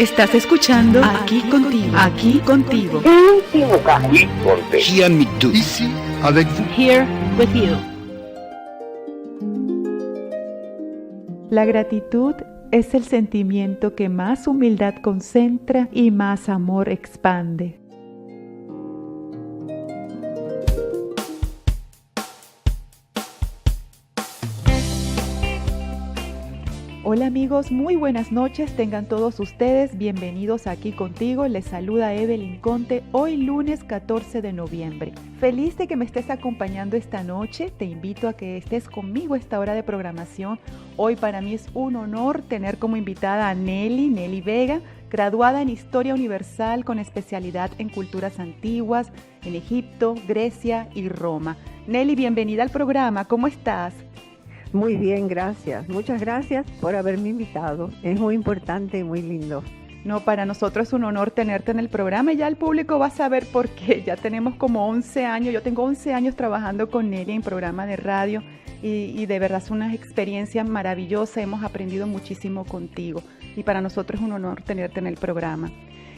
Estás escuchando Aquí Contigo. Aquí Contigo. Ici avec vous. Here with you. La gratitud es el sentimiento que más humildad concentra y más amor expande. Hola amigos, muy buenas noches, tengan todos ustedes bienvenidos Aquí Contigo. Les saluda Evelyn Conte, hoy lunes 14 de noviembre. Feliz de que me estés acompañando esta noche, te invito a que estés conmigo a esta hora de programación. Hoy para mí es un honor tener como invitada a Nelly Vega, graduada en Historia Universal con especialidad en culturas antiguas, en Egipto, Grecia y Roma. Nelly, bienvenida al programa, ¿cómo estás? Muy bien, gracias. Muchas gracias por haberme invitado. Es muy importante y muy lindo. No, para nosotros es un honor tenerte en el programa y ya el público va a saber por qué. Ya tenemos como 11 años, yo tengo 11 años trabajando con Nelly en programa de radio y de verdad es una experiencia maravillosa, hemos aprendido muchísimo contigo y para nosotros es un honor tenerte en el programa.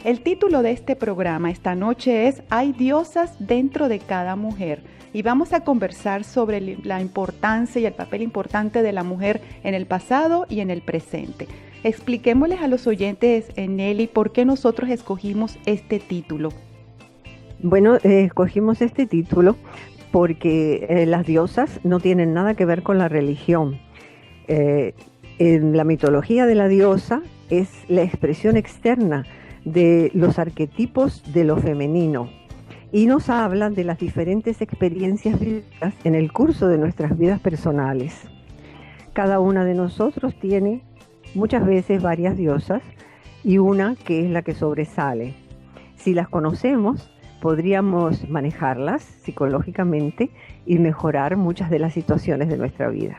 El título de este programa esta noche es Hay diosas dentro de cada mujer. Y vamos a conversar sobre la importancia y el papel importante de la mujer en el pasado y en el presente. Expliquémosles a los oyentes, Nelly, por qué nosotros escogimos este título. Bueno, escogimos este título porque las diosas no tienen nada que ver con la religión. En la mitología de la diosa es la expresión externa de los arquetipos de lo femenino. Y nos hablan de las diferentes experiencias vividas en el curso de nuestras vidas personales. Cada una de nosotros tiene muchas veces varias diosas y una que es la que sobresale. Si las conocemos, podríamos manejarlas psicológicamente y mejorar muchas de las situaciones de nuestra vida.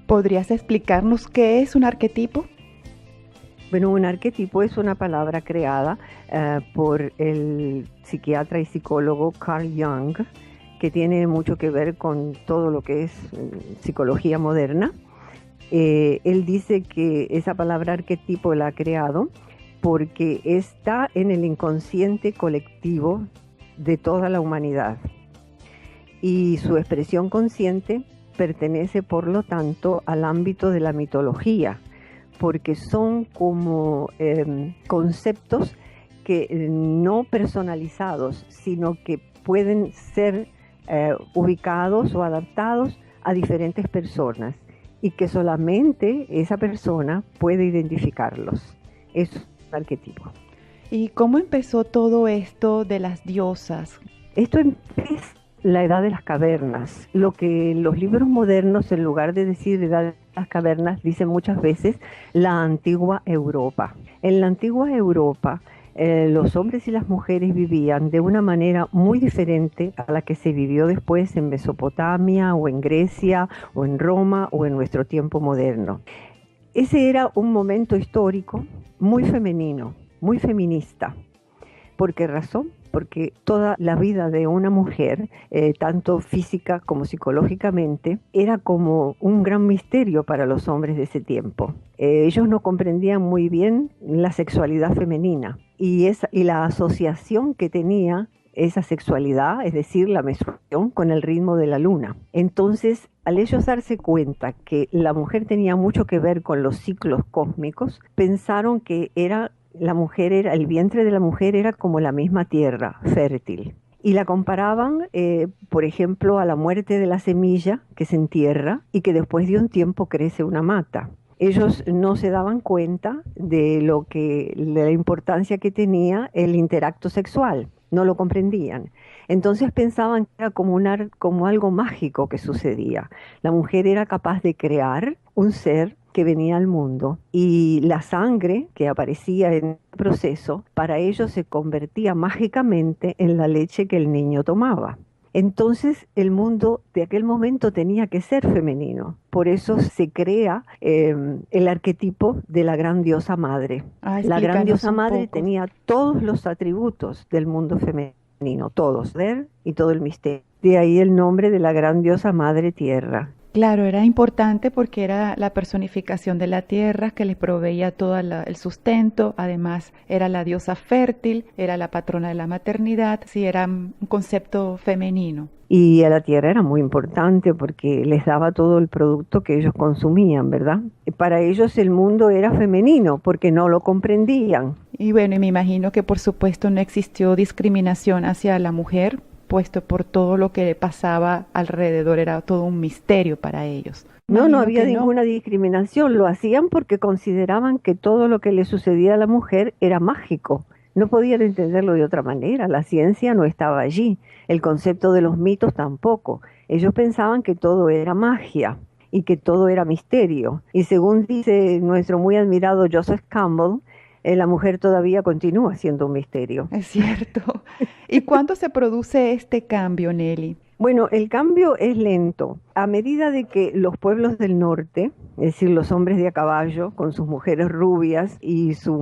¿Podrías explicarnos qué es un arquetipo? Bueno, un arquetipo es una palabra creada por el psiquiatra y psicólogo Carl Jung, que tiene mucho que ver con todo lo que es psicología moderna. Él dice que esa palabra arquetipo la ha creado porque está en el inconsciente colectivo de toda la humanidad. Y su expresión consciente pertenece, por lo tanto, al ámbito de la mitología, porque son como conceptos que no personalizados, sino que pueden ser ubicados o adaptados a diferentes personas y que solamente esa persona puede identificarlos. Es un arquetipo. ¿Y cómo empezó todo esto de las diosas? Esto empieza la edad de las cavernas. Lo que los libros modernos, en lugar de decir edad de las cavernas, dicen muchas veces la antigua Europa. En la antigua Europa, los hombres y las mujeres vivían de una manera muy diferente a la que se vivió después en Mesopotamia o en Grecia o en Roma o en nuestro tiempo moderno. Ese era un momento histórico muy femenino, muy feminista. ¿Por qué razón? Porque toda la vida de una mujer, tanto física como psicológicamente, era como un gran misterio para los hombres de ese tiempo. Ellos no comprendían muy bien la sexualidad femenina y la asociación que tenía esa sexualidad, es decir, la menstruación, con el ritmo de la luna. Entonces, al ellos darse cuenta que la mujer tenía mucho que ver con los ciclos cósmicos, pensaron que el vientre de la mujer era como la misma tierra, fértil. Y la comparaban, por ejemplo, a la muerte de la semilla que se entierra y que después de un tiempo crece una mata. Ellos no se daban cuenta de la importancia que tenía el interacto sexual, no lo comprendían. Entonces pensaban que era como algo mágico que sucedía. La mujer era capaz de crear un ser que venía al mundo y la sangre que aparecía en el proceso para ellos se convertía mágicamente en la leche que el niño tomaba. Entonces el mundo de aquel momento tenía que ser femenino. Por eso se crea el arquetipo de la gran diosa madre. La gran diosa madre tenía todos los atributos del mundo femenino, todos, y todo el misterio. De ahí el nombre de la gran diosa madre tierra. Claro, era importante porque era la personificación de la tierra que les proveía todo el sustento, además era la diosa fértil, era la patrona de la maternidad, sí, era un concepto femenino. Y a la tierra era muy importante porque les daba todo el producto que ellos consumían, ¿verdad? Para ellos el mundo era femenino porque no lo comprendían. Y bueno, y me imagino que por supuesto no existió discriminación hacia la mujer, puesto por todo lo que pasaba alrededor, era todo un misterio para ellos. No, no Imagino había que no. ninguna discriminación, lo hacían porque consideraban que todo lo que le sucedía a la mujer era mágico. No podían entenderlo de otra manera, la ciencia no estaba allí, el concepto de los mitos tampoco. Ellos pensaban que todo era magia y que todo era misterio. Y según dice nuestro muy admirado Joseph Campbell, la mujer todavía continúa siendo un misterio. Es cierto. ¿Y cuándo se produce este cambio, Nelly? Bueno, el cambio es lento. A medida de que los pueblos del norte, es decir, los hombres de a caballo, con sus mujeres rubias y su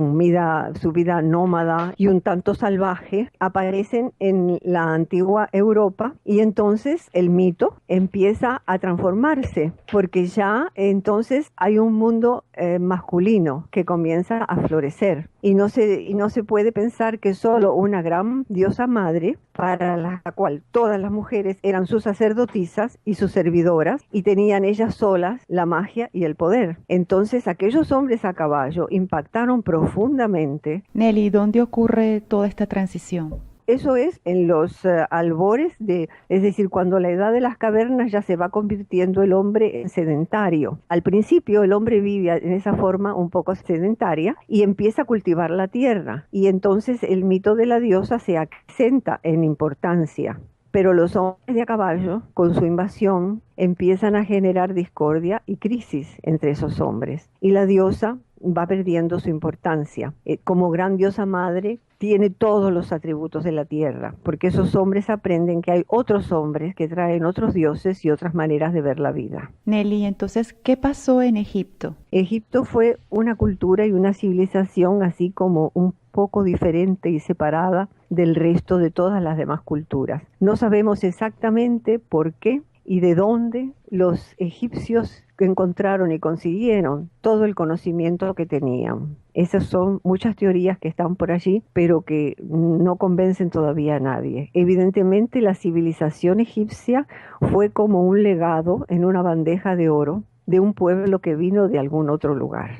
vida nómada y un tanto salvaje, aparecen en la antigua Europa y entonces el mito empieza a transformarse, porque ya entonces hay un mundo masculino que comienza a florecer. Y no se puede pensar que solo una gran diosa madre, para la cual todas las mujeres eran sus sacerdotisas y sus servidoras, y tenían ellas solas la magia y el poder. Entonces aquellos hombres a caballo impactaron profundamente. Nelly, ¿dónde ocurre toda esta transición? Eso es en los albores es decir, cuando la edad de las cavernas ya se va convirtiendo el hombre en sedentario. Al principio el hombre vive en esa forma un poco sedentaria y empieza a cultivar la tierra. Y entonces el mito de la diosa se acrecenta en importancia. Pero los hombres de a caballo, con su invasión, empiezan a generar discordia y crisis entre esos hombres. Y la diosa va perdiendo su importancia. Como gran diosa madre, tiene todos los atributos de la tierra, porque esos hombres aprenden que hay otros hombres que traen otros dioses y otras maneras de ver la vida. Nelly, entonces, ¿qué pasó en Egipto? Egipto fue una cultura y una civilización así como un poco diferente y separada del resto de todas las demás culturas. No sabemos exactamente por qué y de dónde los egipcios encontraron y consiguieron todo el conocimiento que tenían. Esas son muchas teorías que están por allí, pero que no convencen todavía a nadie. Evidentemente, la civilización egipcia fue como un legado en una bandeja de oro de un pueblo que vino de algún otro lugar.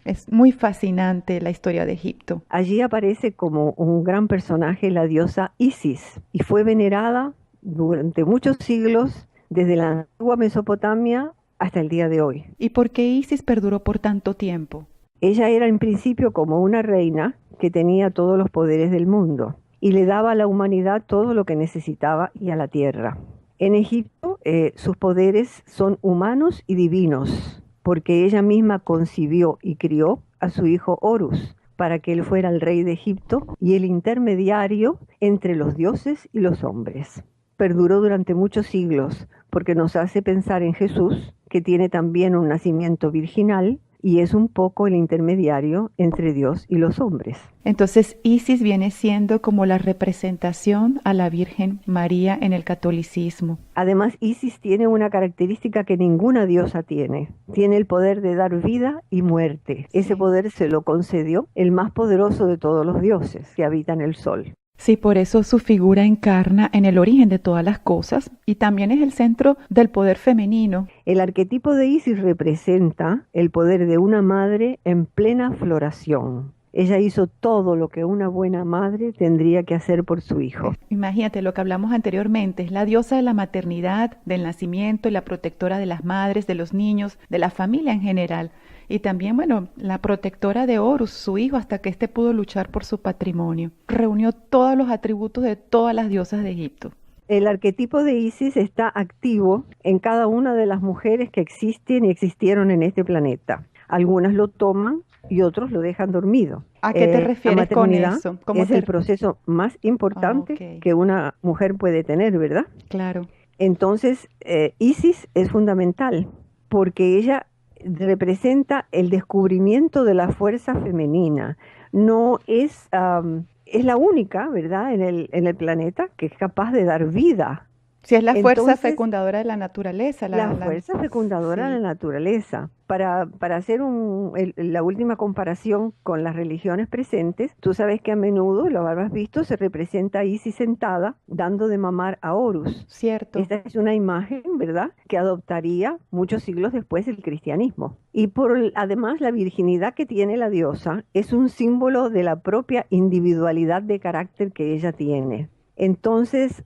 Es muy fascinante la historia de Egipto. Allí aparece como un gran personaje la diosa Isis y fue venerada durante muchos siglos desde la antigua Mesopotamia hasta el día de hoy. ¿Y por qué Isis perduró por tanto tiempo? Ella era en principio como una reina que tenía todos los poderes del mundo y le daba a la humanidad todo lo que necesitaba y a la tierra. En Egipto sus poderes son humanos y divinos, porque ella misma concibió y crió a su hijo Horus para que él fuera el rey de Egipto y el intermediario entre los dioses y los hombres. Perduró durante muchos siglos porque nos hace pensar en Jesús, que tiene también un nacimiento virginal y es un poco el intermediario entre Dios y los hombres. Entonces Isis viene siendo como la representación a la Virgen María en el catolicismo. Además, Isis tiene una característica que ninguna diosa tiene. Tiene el poder de dar vida y muerte. Ese poder se lo concedió el más poderoso de todos los dioses que habitan el sol. Sí, por eso su figura encarna en el origen de todas las cosas y también es el centro del poder femenino. El arquetipo de Isis representa el poder de una madre en plena floración. Ella hizo todo lo que una buena madre tendría que hacer por su hijo. Imagínate lo que hablamos anteriormente, es la diosa de la maternidad, del nacimiento y la protectora de las madres, de los niños, de la familia en general. Y también, bueno, la protectora de Horus, su hijo, hasta que éste pudo luchar por su patrimonio. Reunió todos los atributos de todas las diosas de Egipto. El arquetipo de Isis está activo en cada una de las mujeres que existen y existieron en este planeta. Algunas lo toman y otros lo dejan dormido. ¿A qué te refieres con eso? Es el proceso más importante que una mujer puede tener, ¿verdad? Claro. Entonces, Isis es fundamental porque ella representa el descubrimiento de la fuerza femenina. No es la única, ¿verdad?, en el planeta que es capaz de dar vida Si es la fuerza Entonces, fecundadora de la naturaleza. la fuerza fecundadora de Sí, la naturaleza. Para hacer la última comparación con las religiones presentes, tú sabes que a menudo, lo habrás visto, se representa a Isis sentada dando de mamar a Horus. cierto. Esta es una imagen, ¿verdad?, que adoptaría muchos siglos después el cristianismo. Y además la virginidad que tiene la diosa es un símbolo de la propia individualidad de carácter que ella tiene. Entonces,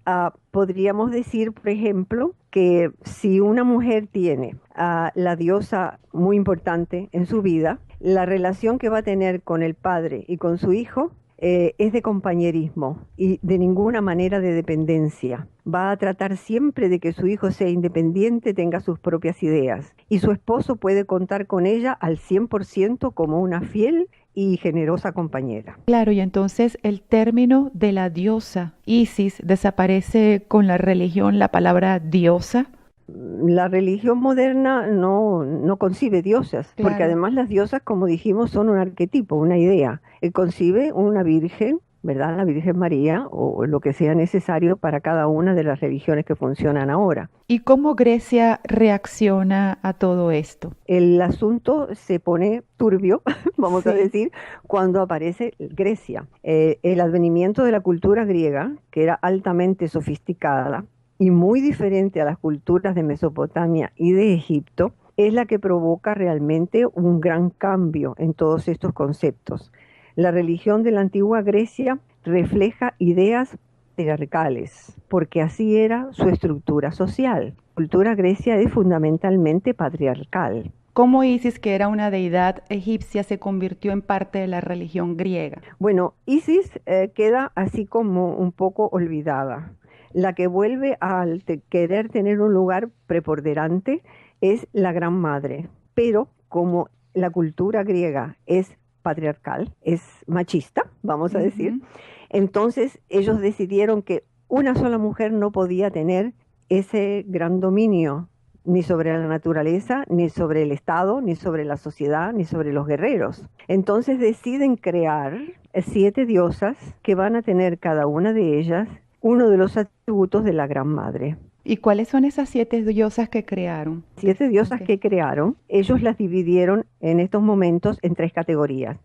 podríamos decir, por ejemplo, que si una mujer tiene a la diosa muy importante en su vida, la relación que va a tener con el padre y con su hijo es de compañerismo y de ninguna manera de dependencia. Va a tratar siempre de que su hijo sea independiente, tenga sus propias ideas. Y su esposo puede contar con ella al 100% como una fiel y generosa compañera. Claro, y entonces el término de la diosa Isis desaparece con la religión, la palabra diosa. La religión moderna no concibe diosas, porque Claro. además las diosas, como dijimos, son un arquetipo, una idea. Concibe una virgen, ¿verdad? La Virgen María, o lo que sea necesario para cada una de las religiones que funcionan ahora. ¿Y cómo Grecia reacciona a todo esto? El asunto se pone turbio, vamos a Sí. decir, cuando aparece Grecia. El advenimiento de la cultura griega, que era altamente sofisticada y muy diferente a las culturas de Mesopotamia y de Egipto, es la que provoca realmente un gran cambio en todos estos conceptos. La religión de la antigua Grecia refleja ideas patriarcales, porque así era su estructura social. La cultura grecia es fundamentalmente patriarcal. ¿Cómo Isis, que era una deidad egipcia, se convirtió en parte de la religión griega? Bueno, Isis queda así como un poco olvidada. La que vuelve a querer tener un lugar preponderante es la Gran Madre, pero como la cultura griega es patriarcal, es machista, vamos a decir, Ujú. entonces ellos decidieron que una sola mujer no podía tener ese gran dominio, ni sobre la naturaleza, ni sobre el Estado, ni sobre la sociedad, ni sobre los guerreros. Entonces deciden crear 7 diosas que van a tener cada una de ellas uno de los atributos de la Gran Madre. ¿Y cuáles son esas 7 diosas que crearon? 7 diosas Ok. que crearon, ellos las dividieron en estos momentos en 3 categorías.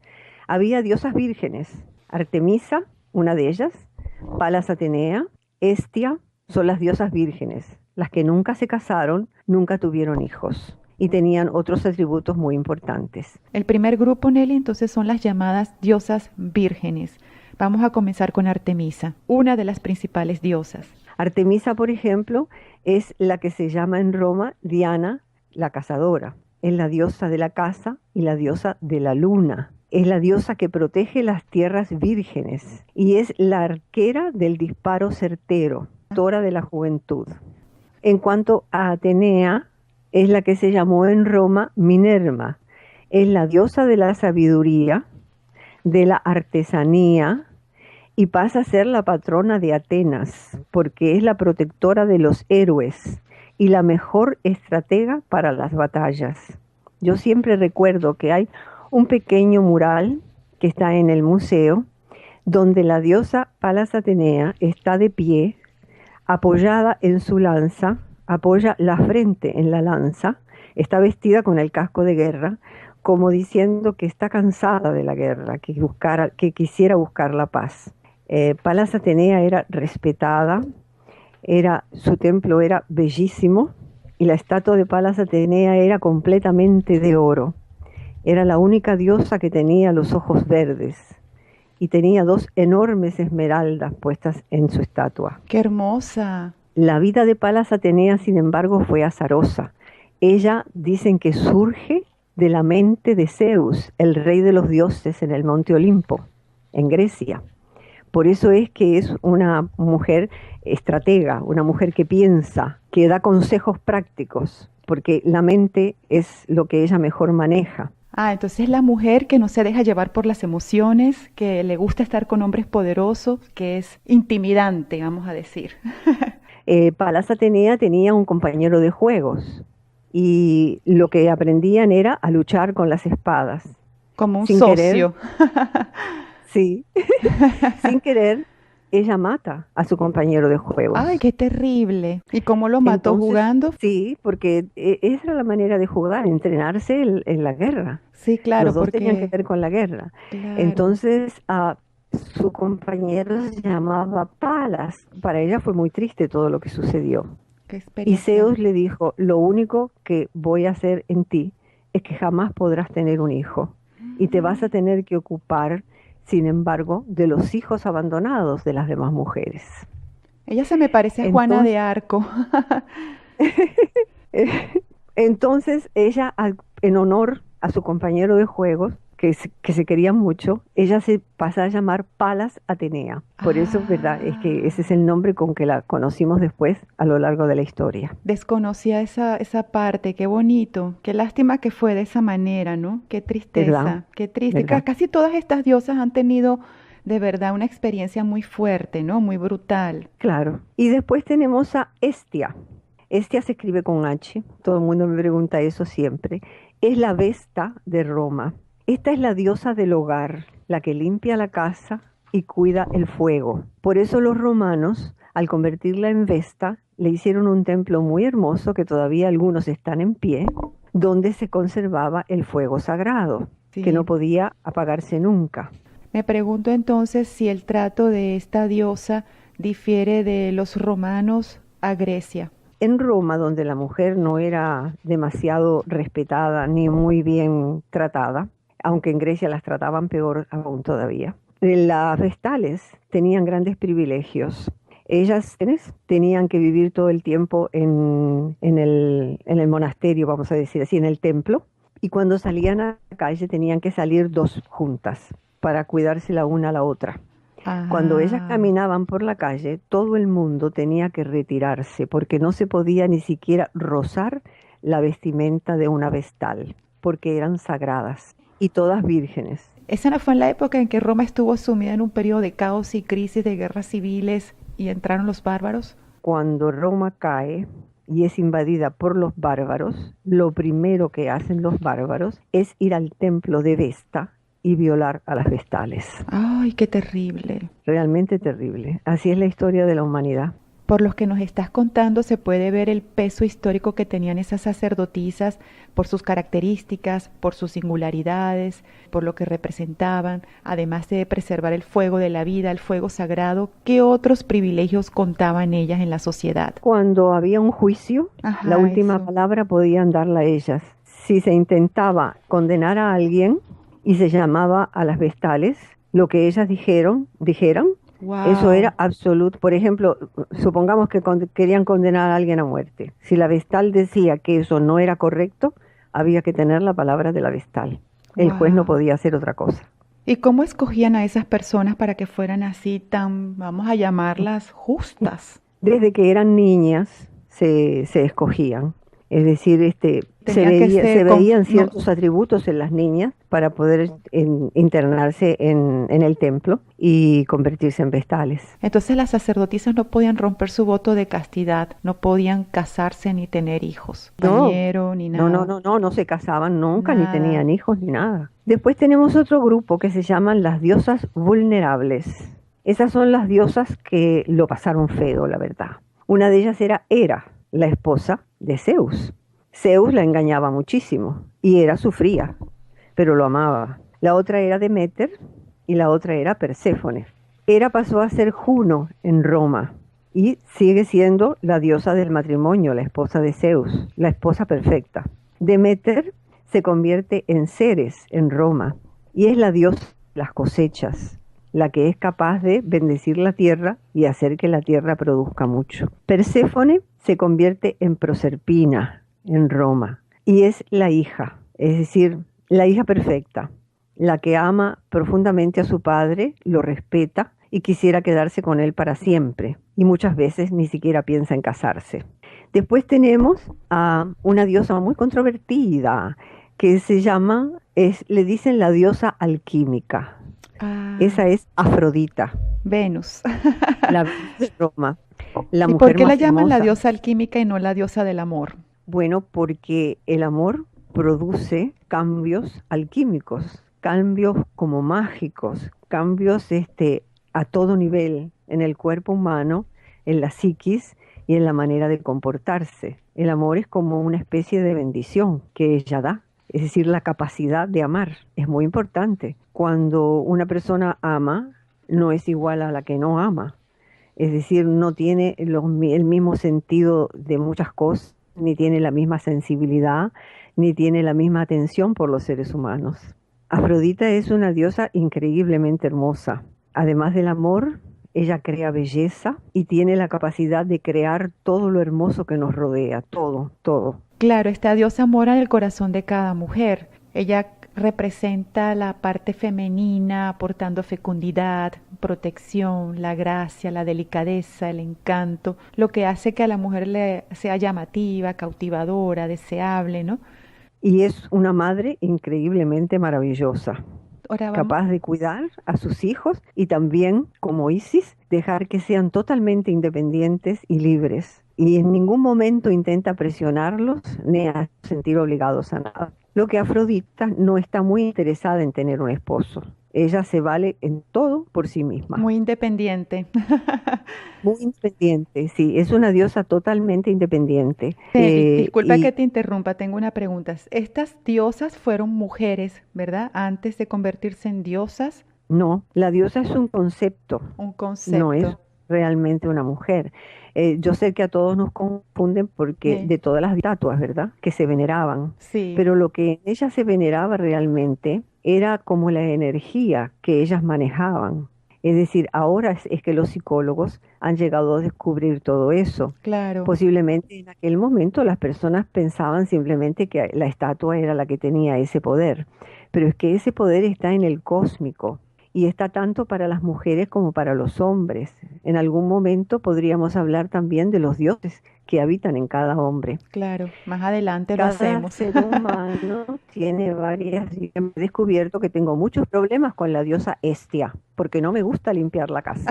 Había diosas vírgenes, Artemisa, una de ellas, Palas Atenea, Hestia, son las diosas vírgenes, las que nunca se casaron, nunca tuvieron hijos y tenían otros atributos muy importantes. El primer grupo, Nelly, entonces son las llamadas diosas vírgenes. Vamos a comenzar con Artemisa, una de las principales diosas. Artemisa, por ejemplo, es la que se llama en Roma Diana, la cazadora. Es la diosa de la caza y la diosa de la luna. Es la diosa que protege las tierras vírgenes y es la arquera del disparo certero, autora de la juventud. En cuanto a Atenea, es la que se llamó en Roma Minerva. Es la diosa de la sabiduría, de la artesanía, y pasa a ser la patrona de Atenas, porque es la protectora de los héroes y la mejor estratega para las batallas. Yo siempre recuerdo que hay un pequeño mural que está en el museo, donde la diosa Palas Atenea está de pie, apoyada en su lanza, apoya la frente en la lanza, está vestida con el casco de guerra, como diciendo que está cansada de la guerra, que quisiera buscar la paz. Palas Atenea era respetada, su templo era bellísimo y la estatua de Palas Atenea era completamente de oro. Era la única diosa que tenía los ojos verdes y tenía 2 enormes esmeraldas puestas en su estatua. ¡Qué hermosa! La vida de Palas Atenea, sin embargo, fue azarosa. Ella dicen que surge de la mente de Zeus, el rey de los dioses en el monte Olimpo, en Grecia. Por eso es que es una mujer estratega, una mujer que piensa, que da consejos prácticos, porque la mente es lo que ella mejor maneja. Ah, entonces la mujer que no se deja llevar por las emociones, que le gusta estar con hombres poderosos, que es intimidante, vamos a decir. Palas Atenea tenía un compañero de juegos y lo que aprendían era a luchar con las espadas. Como un Sin socio. querer, sí, sin querer, ella mata a su compañero de juegos. Ay, qué terrible. ¿Y cómo lo mató? Entonces, ¿Jugando? sí, porque esa era la manera de jugar, entrenarse en la guerra. Sí, claro, Los dos tenían que porque, ver con la guerra. claro, Entonces, su compañero se llamaba Palas. Para ella fue muy triste todo lo que sucedió. qué Y experiencia. Zeus le dijo, lo único que voy a hacer en ti es que jamás podrás tener un hijo. Y te vas a tener que ocupar, sin embargo, de los hijos abandonados de las demás mujeres. Ella se me parece a Juana de Entonces, Arco. entonces ella, en honor a su compañero de juegos, que se querían mucho, ella se pasa a llamar Palas Atenea. Por eso, ¿verdad? Es que ese es Ah, el nombre con que la conocimos después a lo largo de la historia, desconocía esa parte, qué bonito, qué lástima que fue de esa manera, ¿no? Qué ¿verdad? tristeza, qué triste. ¿Verdad? Casi todas estas diosas han tenido de verdad una experiencia muy fuerte, ¿no? Muy brutal. Claro. Y después tenemos a Hestia. Hestia se escribe con H, todo el mundo me pregunta eso siempre. Es la Vesta de Roma. Esta es la diosa del hogar, la que limpia la casa y cuida el fuego. Por eso los romanos, al convertirla en Vesta, le hicieron un templo muy hermoso, que todavía algunos están en pie, donde se conservaba el fuego sagrado, que no Sí. podía apagarse nunca. Me pregunto entonces si el trato de esta diosa difiere de los romanos a Grecia. En Roma, donde la mujer no era demasiado respetada ni muy bien tratada, aunque en Grecia las trataban peor aún todavía, las vestales tenían grandes privilegios. Ellas tenían que vivir todo el tiempo en el monasterio, vamos a decir así, en el templo, y cuando salían a la calle tenían que salir dos juntas para cuidarse la una a la otra. Cuando ellas Ah, caminaban por la calle, todo el mundo tenía que retirarse porque no se podía ni siquiera rozar la vestimenta de una vestal, porque eran sagradas y todas vírgenes. esa no fue en la época en que Roma estuvo sumida en un periodo de caos y crisis de guerras civiles y entraron los bárbaros. Cuando Roma cae y es invadida por los bárbaros, lo primero que hacen los bárbaros es ir al templo de Vesta y violar a las vestales. Ay, qué terrible. Realmente terrible. Así es la historia de la humanidad. Por los que nos estás contando se puede ver el peso histórico que tenían esas sacerdotisas por sus características, por sus singularidades, por lo que representaban, además de preservar el fuego de la vida, el fuego sagrado. ¿Qué otros privilegios contaban ellas en la sociedad? Cuando había un juicio, la Ajá, última eso. palabra podían darla ellas. Si se intentaba condenar a alguien y se llamaba a las vestales, lo que ellas dijeran, eso era Wow. absoluto. Por ejemplo, supongamos que querían condenar a alguien a muerte. Si la vestal decía que eso no era correcto, había que tener la palabra de la vestal. El juez no Wow. podía hacer otra cosa. ¿Y cómo escogían a esas personas para que fueran así tan, vamos a llamarlas, justas? Desde que eran niñas se escogían. Es decir, Tenían que se ser, veían no, ciertos atributos en las niñas para poder internarse en el templo y convertirse en vestales. entonces las sacerdotisas no podían romper su voto de castidad, no podían casarse ni tener hijos, No, compañero ni no, nada, no se casaban nunca, ni nada. tenían hijos, ni nada. Después tenemos otro grupo que se llaman las diosas vulnerables. Esas son las diosas que lo pasaron feo, la verdad. Una de ellas era Hera, la esposa de Zeus. Zeus la engañaba muchísimo y Hera sufría, pero lo amaba. La otra era Deméter y la otra era Perséfone. Hera pasó a ser Juno en Roma y sigue siendo la diosa del matrimonio, la esposa de Zeus, la esposa perfecta. Deméter se convierte en Ceres en Roma y es la diosa de las cosechas, la que es capaz de bendecir la tierra y hacer que la tierra produzca mucho. Perséfone se convierte en Proserpina en Roma y es la hija, es decir, la hija perfecta, la que ama profundamente a su padre, lo respeta y quisiera quedarse con él para siempre y muchas veces ni siquiera piensa en casarse. Después tenemos a una diosa muy controvertida que se llama, le dicen la diosa alquímica. Ah, Esa es Afrodita, Venus. la Venus de Roma, la ¿Y por mujer qué la más llaman la hermosa. diosa alquímica y no la diosa del amor? Bueno, porque el amor produce cambios alquímicos, cambios como mágicos, cambios a todo nivel, en el cuerpo humano, en la psiquis y en la manera de comportarse. El amor es como una especie de bendición que ella da, es decir, la capacidad de amar es muy importante. Cuando una persona ama, no es igual a la que no ama. Es decir, no tiene el mismo sentido de muchas cosas, ni tiene la misma sensibilidad, ni tiene la misma atención por los seres humanos. Afrodita es una diosa increíblemente hermosa. Además del amor, ella crea belleza y tiene la capacidad de crear todo lo hermoso que nos rodea, todo, todo. Claro, esta diosa mora en el corazón de cada mujer. Ella representa la parte femenina, aportando fecundidad, protección, la gracia, la delicadeza, el encanto, lo que hace que a la mujer le sea llamativa, cautivadora, deseable, ¿no? Y es una madre increíblemente maravillosa, Ahora vamos, capaz de cuidar a sus hijos y también, como Isis, dejar que sean totalmente independientes y libres. Y en ningún momento intenta presionarlos ni a sentir obligados a nada. Lo que Afrodita no está muy interesada en tener un esposo. Ella se vale en todo por sí misma. muy independiente. Muy independiente, sí, es una diosa totalmente independiente. Nelly, disculpa que Y te interrumpa, tengo una pregunta. Estas diosas fueron mujeres, ¿verdad? Antes de convertirse en diosas, no, la diosa es un concepto, un no es concepto. realmente una mujer. Yo sé que a todos nos confunden porque Eh, de todas las estatuas, ¿verdad? Que se veneraban. sí, Pero lo que en ellas se veneraba realmente era como la energía que ellas manejaban. Es decir, ahora es que los psicólogos han llegado a descubrir todo eso. claro. Posiblemente en aquel momento las personas pensaban simplemente que la estatua era la que tenía ese poder, pero es que ese poder está en el cósmico y está tanto para las mujeres como para los hombres. En algún momento podríamos hablar también de los dioses que habitan en cada hombre. Claro, más adelante lo Cada hacemos. ser humano tiene varias, y he descubierto que tengo muchos problemas con la diosa Hestia, porque no me gusta limpiar la casa.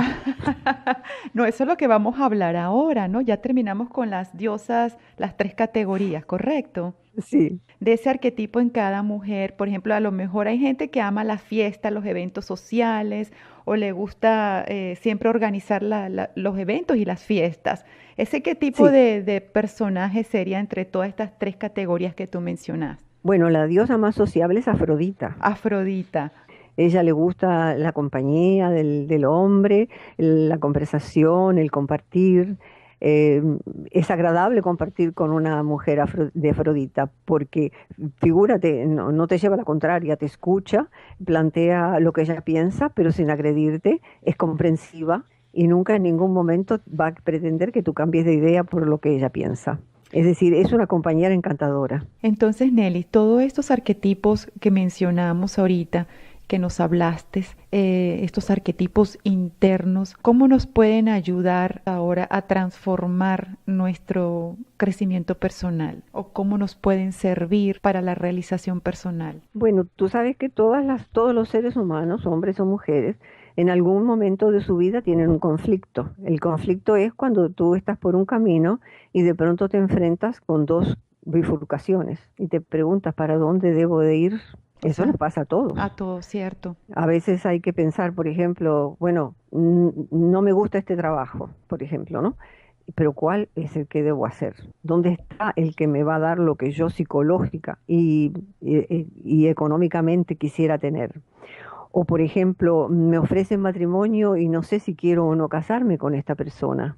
No, eso es lo que vamos a hablar ahora, ¿no? Ya terminamos con las diosas, las tres categorías, ¿correcto? Sí, De ese arquetipo en cada mujer. Por ejemplo, a lo mejor hay gente que ama la fiesta, los eventos sociales, o le gusta siempre organizar los eventos y las fiestas. ¿Ese qué tipo sí. de personaje sería entre todas estas tres categorías que tú mencionas? Bueno, la diosa más sociable es Afrodita. Afrodita. Ella le gusta la compañía del hombre, la conversación, el compartir. Eh, es agradable compartir con una mujer de Afrodita porque, figúrate, no te lleva a la contraria, te escucha, plantea lo que ella piensa, pero sin agredirte, es comprensiva y nunca en ningún momento va a pretender que tú cambies de idea por lo que ella piensa. Es decir, es una compañera encantadora. Entonces, Nelly, todos estos arquetipos que mencionamos ahorita, que nos hablaste, estos arquetipos internos, ¿cómo nos pueden ayudar ahora a transformar nuestro crecimiento personal? ¿O cómo nos pueden servir para la realización personal? Bueno, tú sabes que todos los seres humanos, hombres o mujeres, en algún momento de su vida tienen un conflicto. El conflicto es cuando tú estás por un camino y de pronto te enfrentas con dos bifurcaciones y te preguntas para dónde debo de ir. O Eso sea, nos pasa a todos. a todo, ¿cierto? A veces hay que pensar, por ejemplo, bueno, no me gusta este trabajo, por ejemplo, ¿no? Pero ¿cuál es el que debo hacer? ¿Dónde está el que me va a dar lo que yo psicológica y económicamente quisiera tener? O, por ejemplo, me ofrecen matrimonio y no sé si quiero o no casarme con esta persona.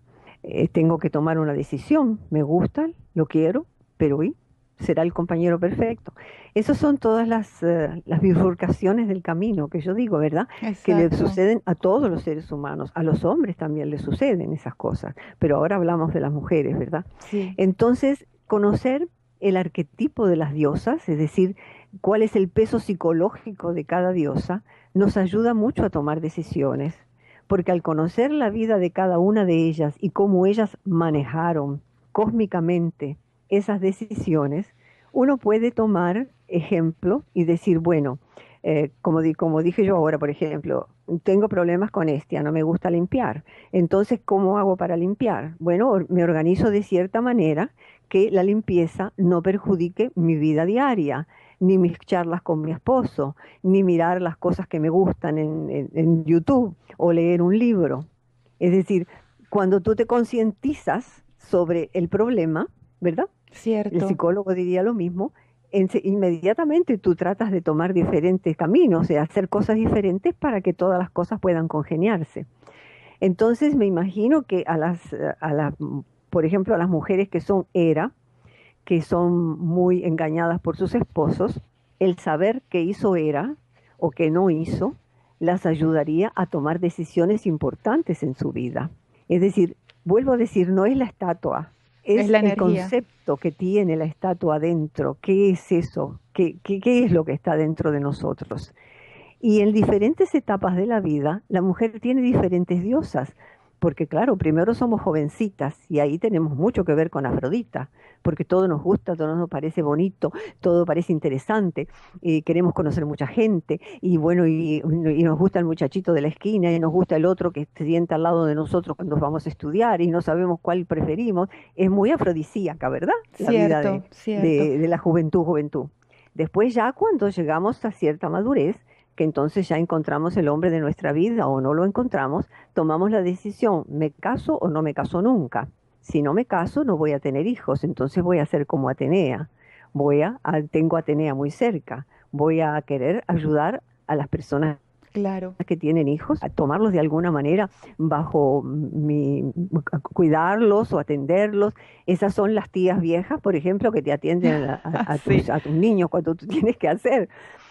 Tengo que tomar una decisión. ¿Me gusta? ¿Lo quiero? Pero ¿y? ¿Será el compañero perfecto? Esas son todas las bifurcaciones del camino que yo digo, ¿verdad? Que le Exacto. suceden a todos los seres humanos. A los hombres también les suceden esas cosas. Pero ahora hablamos de las mujeres, ¿verdad? Sí. Entonces, conocer el arquetipo de las diosas, es decir, cuál es el peso psicológico de cada diosa, nos ayuda mucho a tomar decisiones, porque al conocer la vida de cada una de ellas y cómo ellas manejaron cósmicamente esas decisiones, uno puede tomar ejemplo y decir, bueno, como dije yo ahora, por ejemplo, tengo problemas con Estia, no me gusta limpiar. Entonces, ¿cómo hago para limpiar? Bueno, me organizo de cierta manera que la limpieza no perjudique mi vida diaria, ni mis charlas con mi esposo, ni mirar las cosas que me gustan en YouTube o leer un libro. Es decir, cuando tú te concientizas sobre el problema, ¿verdad? El Cierto. psicólogo diría lo mismo, inmediatamente tú tratas de tomar diferentes caminos, de hacer cosas diferentes para que todas las cosas puedan congeniarse. Entonces me imagino que por ejemplo, a las mujeres que son que son muy engañadas por sus esposos, el saber qué hizo o qué no hizo, las ayudaría a tomar decisiones importantes en su vida. Es decir, vuelvo a decir, no es la estatua, Es es la el energía. concepto que tiene la estatua dentro. ¿Qué es eso? ¿Qué es lo que está dentro de nosotros? Y en diferentes etapas de la vida, la mujer tiene diferentes diosas, porque claro, primero somos jovencitas y ahí tenemos mucho que ver con Afrodita, porque todo nos gusta, todo nos parece bonito, todo parece interesante, y queremos conocer mucha gente, y bueno, y nos gusta el muchachito de la esquina, y nos gusta el otro que se sienta al lado de nosotros cuando vamos a estudiar, y no sabemos cuál preferimos. Es muy afrodisíaca, ¿verdad? La vida Cierto, cierto. de la juventud. Después ya cuando llegamos a cierta madurez, que entonces ya encontramos el hombre de nuestra vida o no lo encontramos, tomamos la decisión, ¿me caso o no me caso nunca? Si no me caso, no voy a tener hijos, entonces voy a ser como Atenea. Tengo a Atenea muy cerca, voy a querer ayudar a las personas Claro. que tienen hijos, a tomarlos de alguna manera bajo cuidarlos o atenderlos. Esas son las tías viejas, por ejemplo, que te atienden Sí. a tus niños cuando tú tienes que hacer.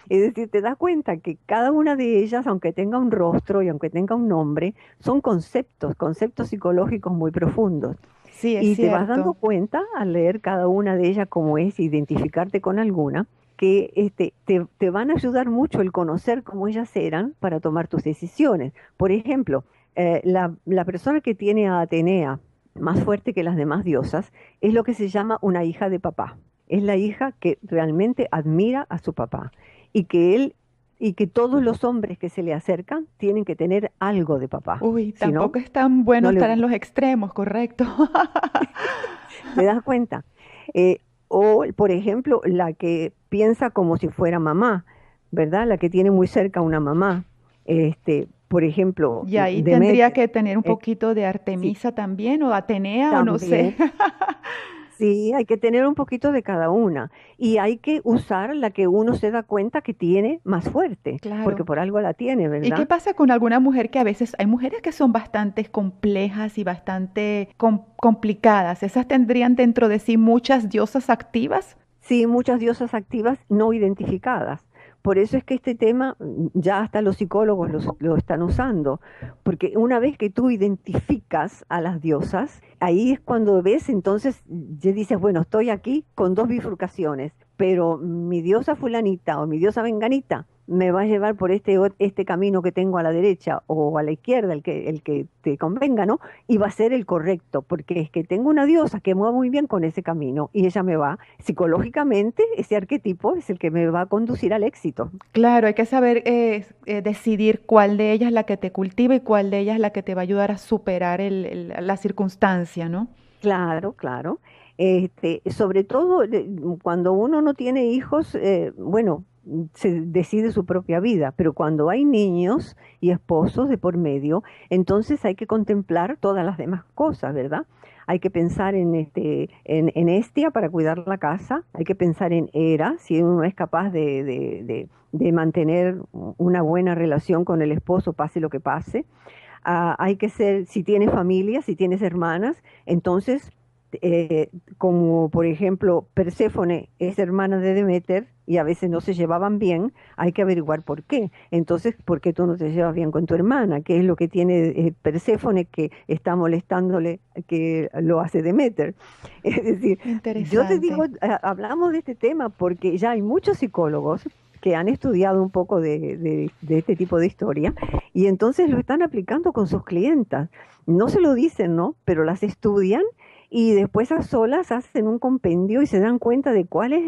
Es decir, te das cuenta que cada una de ellas, aunque tenga un rostro y aunque tenga un nombre, son conceptos psicológicos muy profundos. Sí, es Y te vas dando cierto. cuenta al leer cada una de ellas cómo es, identificarte con alguna, que te van a ayudar mucho el conocer cómo ellas eran para tomar tus decisiones. Por ejemplo, la persona que tiene a Atenea más fuerte que las demás diosas es lo que se llama una hija de papá. Es la hija que realmente admira a su papá y que todos los hombres que se le acercan tienen que tener algo de papá. Uy, Si no, tampoco es tan bueno no le estar en gusta. los extremos, correcto. ¿Te das cuenta? O, por ejemplo, la que piensa como si fuera mamá, ¿verdad? La que tiene muy cerca una mamá. Por ejemplo, Y ahí tendría Demeter. que tener un eh, poquito de sí, Artemisa también, o Atenea, o no sé. también. Sí, hay que tener un poquito de cada una. Y hay que usar la que uno se da cuenta que tiene más fuerte, porque Claro. por algo la tiene, ¿Y qué ¿verdad? pasa con alguna mujer que a veces hay mujeres que son bastante complejas y bastante complicadas? ¿Esas tendrían dentro de sí muchas diosas activas? Sí, muchas diosas activas no identificadas. Por eso es que este tema ya hasta los psicólogos lo están usando, porque una vez que tú identificas a las diosas, ahí es cuando ves, entonces ya dices, bueno, estoy aquí con dos bifurcaciones, pero mi diosa fulanita o mi diosa venganita me va a llevar por este camino que tengo a la derecha o a la izquierda, el que te convenga, ¿no? Y va a ser el correcto, porque es que tengo una diosa que mueve muy bien con ese camino y ella me va, psicológicamente, ese arquetipo es el que me va a conducir al éxito. Claro, hay que saber decidir cuál de ellas es la que te cultiva y cuál de ellas es la que te va a ayudar a superar la circunstancia, ¿no? Claro, claro. Sobre todo cuando uno no tiene hijos, bueno, se decide su propia vida, pero cuando hay niños y esposos de por medio, entonces hay que contemplar todas las demás cosas, ¿verdad? Hay que pensar en Hestia para cuidar la casa, hay que pensar en Hera, si uno es capaz de mantener una buena relación con el esposo, pase lo que pase. Hay que ser, si tienes familia, si tienes hermanas, entonces, como por ejemplo Perséfone es hermana de Deméter y a veces no se llevaban bien, hay que averiguar por qué. Entonces, ¿por qué tú no te llevas bien con tu hermana? ¿Qué es lo que tiene Perséfone que está molestándole, que lo hace Deméter? Es decir, yo te Interesante. digo, hablamos de este tema porque ya hay muchos psicólogos que han estudiado un poco de este tipo de historia y entonces lo están aplicando con sus clientas. No se lo dicen, ¿no? Pero las estudian y después a solas hacen un compendio y se dan cuenta de cuál es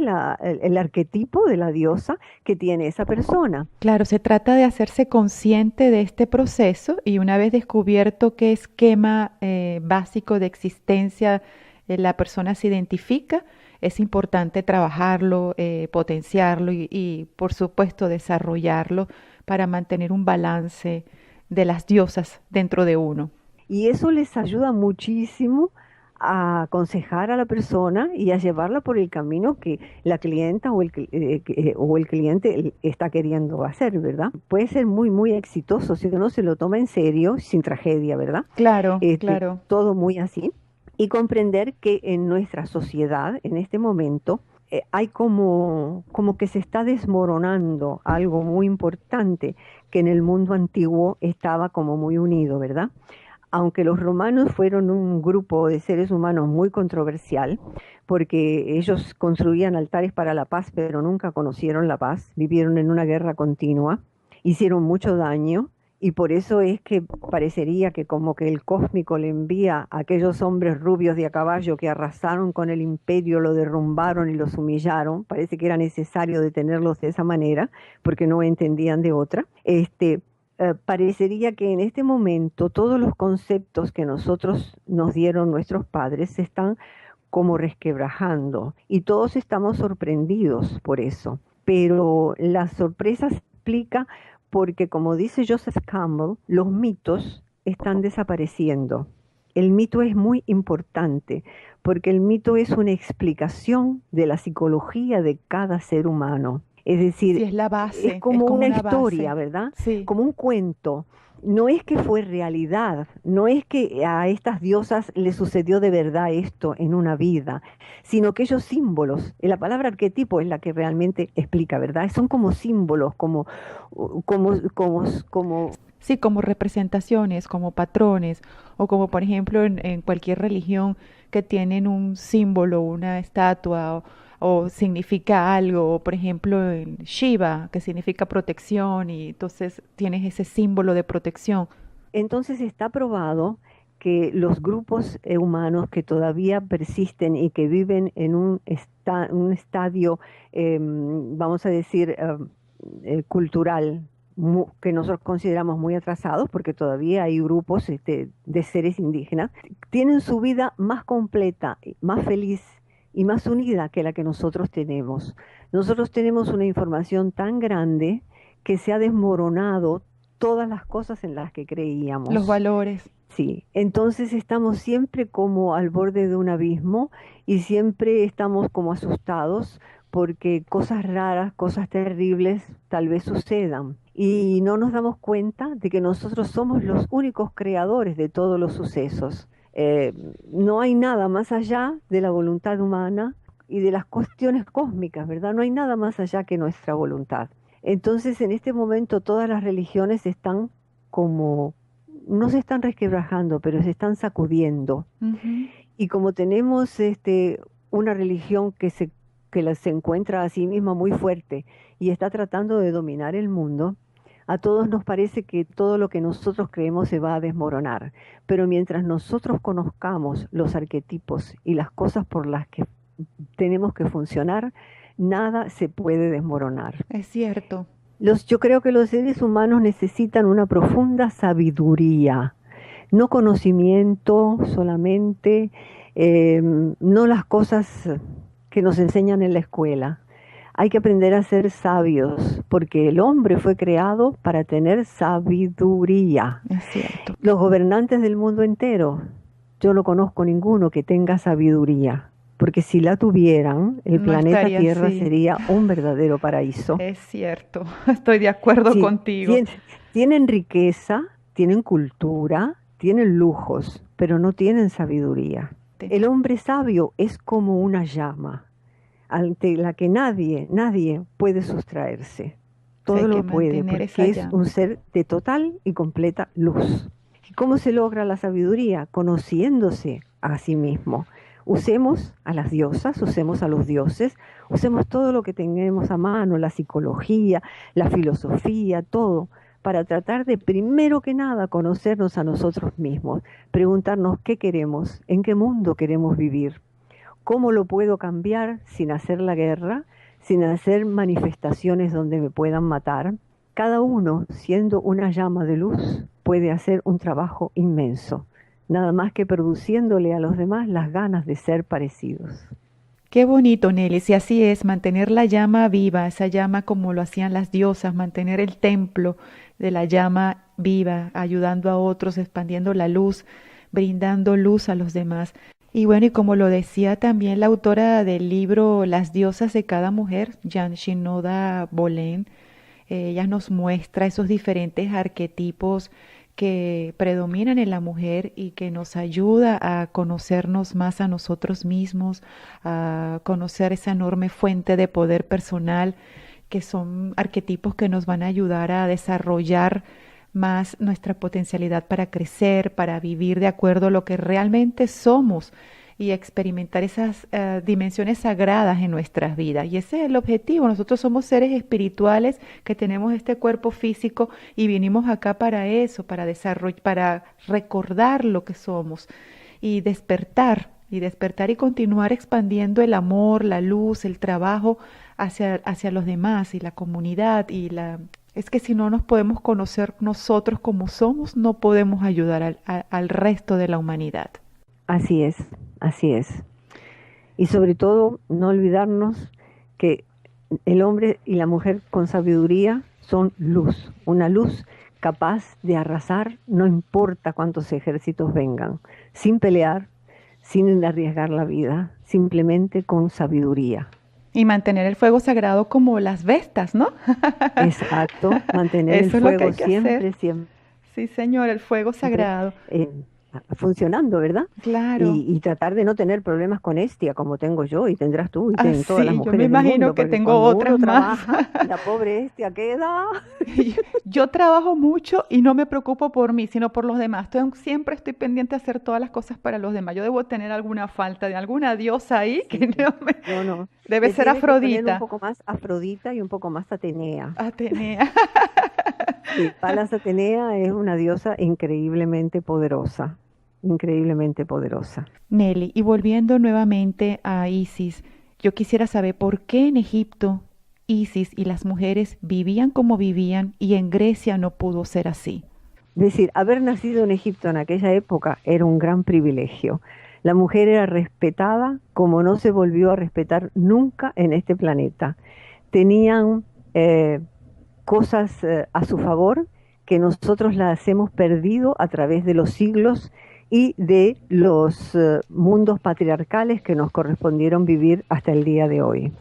el arquetipo de la diosa que tiene esa persona. Claro, se trata de hacerse consciente de este proceso y una vez descubierto qué esquema básico de existencia la persona se identifica, es importante trabajarlo, potenciarlo y, por supuesto, desarrollarlo para mantener un balance de las diosas dentro de uno. Y eso les ayuda muchísimo a aconsejar a la persona y a llevarla por el camino que la clienta o el cliente está queriendo hacer, ¿verdad? Puede ser muy, muy exitoso si uno se lo toma en serio, sin tragedia, ¿verdad? Claro, claro. Todo muy así. Y comprender que en nuestra sociedad, en este momento, hay como que se está desmoronando algo muy importante que en el mundo antiguo estaba como muy unido, ¿verdad? Aunque los romanos fueron un grupo de seres humanos muy controversial, porque ellos construían altares para la paz, pero nunca conocieron la paz, vivieron en una guerra continua, hicieron mucho daño, y por eso es que parecería que como que el cósmico le envía a aquellos hombres rubios de a caballo que arrasaron con el imperio, lo derrumbaron y los humillaron. Parece que era necesario detenerlos de esa manera, porque no entendían de otra. Parecería que en este momento todos los conceptos que nosotros nos dieron nuestros padres se están como resquebrajando y todos estamos sorprendidos por eso. Pero la sorpresa se explica porque, como dice Joseph Campbell, los mitos están desapareciendo. El mito es muy importante porque el mito es una explicación de la psicología de cada ser humano. Es decir, Sí, es la base, es como una historia, base. ¿verdad? Sí. Como un cuento. No es que fue realidad, no es que a estas diosas les sucedió de verdad esto en una vida, sino que ellos símbolos, la palabra arquetipo es la que realmente explica, ¿verdad? Son como símbolos, como. Sí, como representaciones, como patrones, o como por ejemplo en cualquier religión que tienen un símbolo, una estatua, o significa algo, o por ejemplo en Shiva, que significa protección, y entonces tienes ese símbolo de protección. Entonces está probado que los grupos humanos que todavía persisten y que viven en un estadio, vamos a decir, cultural, que nosotros consideramos muy atrasados, porque todavía hay grupos de seres indígenas, tienen su vida más completa, más feliz y más unida que la que nosotros tenemos. Nosotros tenemos una información tan grande que se ha desmoronado todas las cosas en las que Los creíamos. valores. Sí, entonces estamos siempre como al borde de un abismo y siempre estamos como asustados porque cosas raras, cosas terribles tal vez sucedan. Y no nos damos cuenta de que nosotros somos los únicos creadores de todos los sucesos. Eh, no hay nada más allá de la voluntad humana y de las cuestiones cósmicas, ¿verdad? No hay nada más allá que nuestra voluntad. Entonces, en este momento todas las religiones están como, no se están resquebrajando, pero se están sacudiendo. Ujú. Y como tenemos una religión se encuentra a sí misma muy fuerte y está tratando de dominar el mundo, a todos nos parece que todo lo que nosotros creemos se va a desmoronar. Pero mientras nosotros conozcamos los arquetipos y las cosas por las que tenemos que funcionar, nada se puede desmoronar. Es cierto. Yo creo que los seres humanos necesitan una profunda sabiduría, no conocimiento solamente, no las cosas que nos enseñan en la escuela. Hay que aprender a ser sabios, porque el hombre fue creado para tener sabiduría. Es cierto. Los gobernantes del mundo entero, yo no conozco ninguno que tenga sabiduría, porque si la tuvieran, el No planeta estaría Tierra así. sería un verdadero paraíso. Es cierto. Estoy de acuerdo Sí, contigo. tienen riqueza, tienen cultura, tienen lujos, pero no tienen sabiduría. El hombre sabio es como una llama ante la que nadie puede sustraerse. Sí, hay Todo que lo puede, mantener esa porque es llama. un ser de total y completa luz. ¿Y cómo se logra la sabiduría? Conociéndose a sí mismo. Usemos a las diosas, usemos a los dioses, usemos todo lo que tengamos a mano, la psicología, la filosofía, todo, para tratar de, primero que nada, conocernos a nosotros mismos, preguntarnos qué queremos, en qué mundo queremos vivir, cómo lo puedo cambiar sin hacer la guerra, sin hacer manifestaciones donde me puedan matar. Cada uno, siendo una llama de luz, puede hacer un trabajo inmenso, nada más que produciéndole a los demás las ganas de ser parecidos. Qué bonito, Nelly. Si así es, mantener la llama viva, esa llama como lo hacían las diosas, mantener el templo de la llama viva, ayudando a otros, expandiendo la luz, brindando luz a los demás. Y bueno, y como lo decía también la autora del libro Las diosas de cada mujer, Jan Shinoda Bolen, ella nos muestra esos diferentes arquetipos que predominan en la mujer y que nos ayuda a conocernos más a nosotros mismos, a conocer esa enorme fuente de poder personal, que son arquetipos que nos van a ayudar a desarrollar más nuestra potencialidad para crecer, para vivir de acuerdo a lo que realmente somos y experimentar esas dimensiones sagradas en nuestras vidas. Y ese es el objetivo. Nosotros somos seres espirituales que tenemos este cuerpo físico y vinimos acá para eso, para desarrollar, para recordar lo que somos y despertar y continuar expandiendo el amor, la luz, el trabajo hacia los demás y la comunidad y la... Es que si no nos podemos conocer nosotros como somos, no podemos ayudar al resto de la humanidad. Así es, así es. Y sobre todo, no olvidarnos que el hombre y la mujer con sabiduría son luz, una luz capaz de arrasar, no importa cuántos ejércitos vengan, sin pelear, sin arriesgar la vida, simplemente con sabiduría. Y mantener el fuego sagrado como las vestas, ¿no? Exacto, mantener el fuego siempre, siempre. Sí, señor, el fuego sagrado. Funcionando, ¿verdad? Claro. Y tratar de no tener problemas con Estia como tengo yo y tendrás tú y tienen todas las mujeres yo me imagino del mundo, que tengo otras más. Trabaja, la pobre Estia queda. Yo trabajo mucho y no me preocupo por mí, sino por los demás. Siempre estoy pendiente de hacer todas las cosas para los demás. Yo debo tener alguna falta de alguna diosa ahí que no. Debe ser Afrodita. Un poco más Afrodita y un poco más Atenea. Atenea. Sí, Palas Atenea es una diosa increíblemente poderosa. Increíblemente poderosa. Nelly, y volviendo nuevamente a Isis, yo quisiera saber por qué en Egipto Isis y las mujeres vivían como vivían y en Grecia no pudo ser así. Es decir, haber nacido en Egipto en aquella época era un gran privilegio. La mujer era respetada como no se volvió a respetar nunca en este planeta. Tenían cosas a su favor que nosotros las hemos perdido a través de los siglos y de los mundos patriarcales que nos correspondieron vivir hasta el día de hoy.